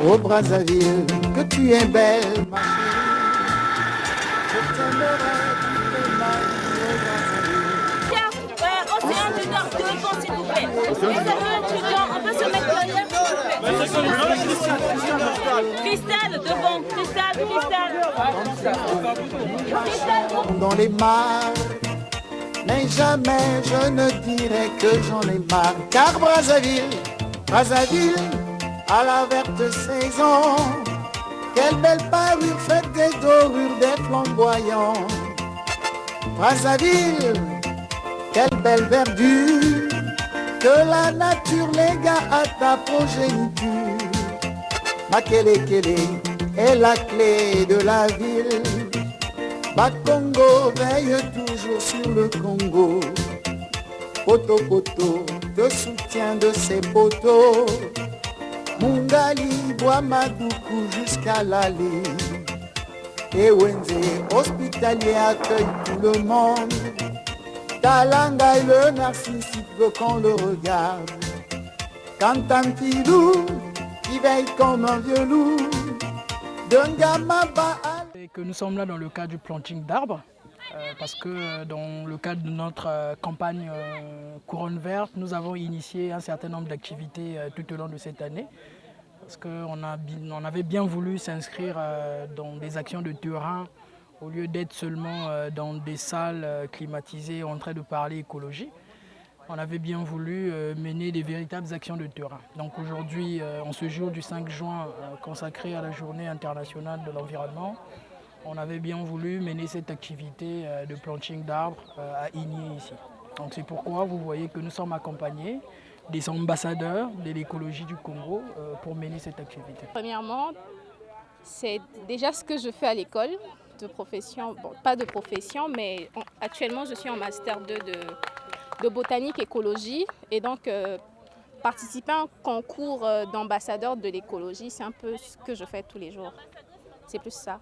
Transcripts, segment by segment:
Oh Brazzaville, que tu es belle, ma chérie. Je t'aimerai toutes les Océan du Nord, devant s'il vous plaît. Les amis étudiants, on peut se mettre derrière s'il vous plaît. Cristal, devant. Cristal. dans les mares, mais jamais je ne dirai que j'en ai marre. Car Brazzaville, à la verte saison, quelle belle parure faite des dorures, des flamboyants. Brazzaville, quelle belle verdure que la nature légua à ta progéniture. Makelekele est la clé de la ville. Bakongo veille toujours sur le Congo. Poto te soutient de ses poteaux. Mungali boit Madoukou jusqu'à l'allée. Et Wenze hospitalier accueille tout le monde. Talanga et le narcissique veut qu'on le regarde. Quand un petit loup qui veille comme un vieux loup, d'un gamin bas à... Et que nous sommes là dans le cadre du planting d'arbres, parce que dans le cadre de notre campagne Couronne Verte, nous avons initié un certain nombre d'activités tout au long de cette année, parce qu'on avait bien voulu s'inscrire dans des actions de terrain, au lieu d'être seulement dans des salles climatisées en train de parler écologie. On avait bien voulu mener des véritables actions de terrain. Donc aujourd'hui, en ce jour du 5 juin, consacré à la Journée internationale de l'environnement, on avait bien voulu mener cette activité de planting d'arbres à Igné ici. Donc c'est pourquoi vous voyez que nous sommes accompagnés des ambassadeurs de l'écologie du Congo pour mener cette activité. Premièrement, c'est déjà ce que je fais à l'école de profession, bon, pas de profession, mais actuellement je suis en master 2 de botanique écologie et donc participer à un concours d'ambassadeur de l'écologie, c'est un peu ce que je fais tous les jours. C'est plus ça.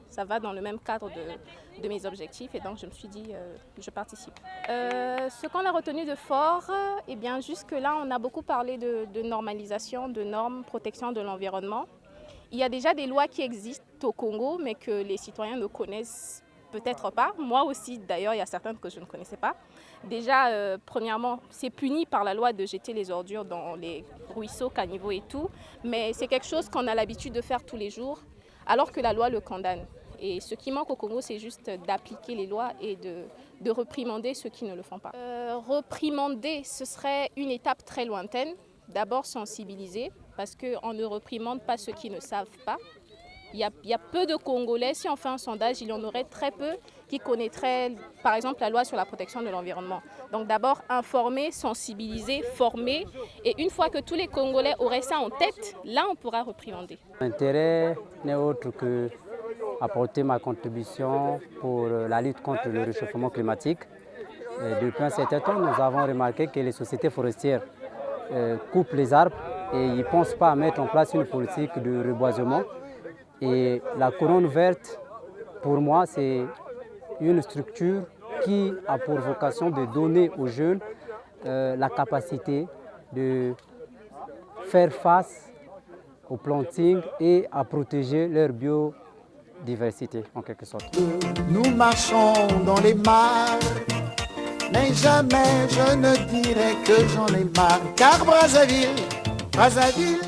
Ça va dans le même cadre de mes objectifs et donc je me suis dit je participe. Ce qu'on a retenu de fort, eh bien jusque-là on a beaucoup parlé de normalisation, de normes, protection de l'environnement. Il y a déjà des lois qui existent au Congo mais que les citoyens ne connaissent peut-être pas. Moi aussi d'ailleurs il y a certaines que je ne connaissais pas. Déjà premièrement c'est puni par la loi de jeter les ordures dans les ruisseaux, caniveaux et tout. Mais c'est quelque chose qu'on a l'habitude de faire tous les jours alors que la loi le condamne. Et ce qui manque au Congo, c'est juste d'appliquer les lois et de reprimander ceux qui ne le font pas. Reprimander, ce serait une étape très lointaine. D'abord sensibiliser, parce qu'on ne reprimande pas ceux qui ne savent pas. Il y a peu de Congolais, si on fait un sondage, il y en aurait très peu qui connaîtraient, par exemple, la loi sur la protection de l'environnement. Donc d'abord, informer, sensibiliser, former. Et une fois que tous les Congolais auraient ça en tête, là, on pourra reprimander. L'intérêt n'est autre que apporter ma contribution pour la lutte contre le réchauffement climatique. Et depuis un certain temps, nous avons remarqué que les sociétés forestières coupent les arbres et ils ne pensent pas à mettre en place une politique de reboisement. Et la Couronne Verte, pour moi, c'est une structure qui a pour vocation de donner aux jeunes la capacité de faire face au planting et à protéger leur biodiversité, en quelque sorte. Nous marchons dans les mares, mais jamais je ne dirai que j'en ai marre. Car Brazzaville,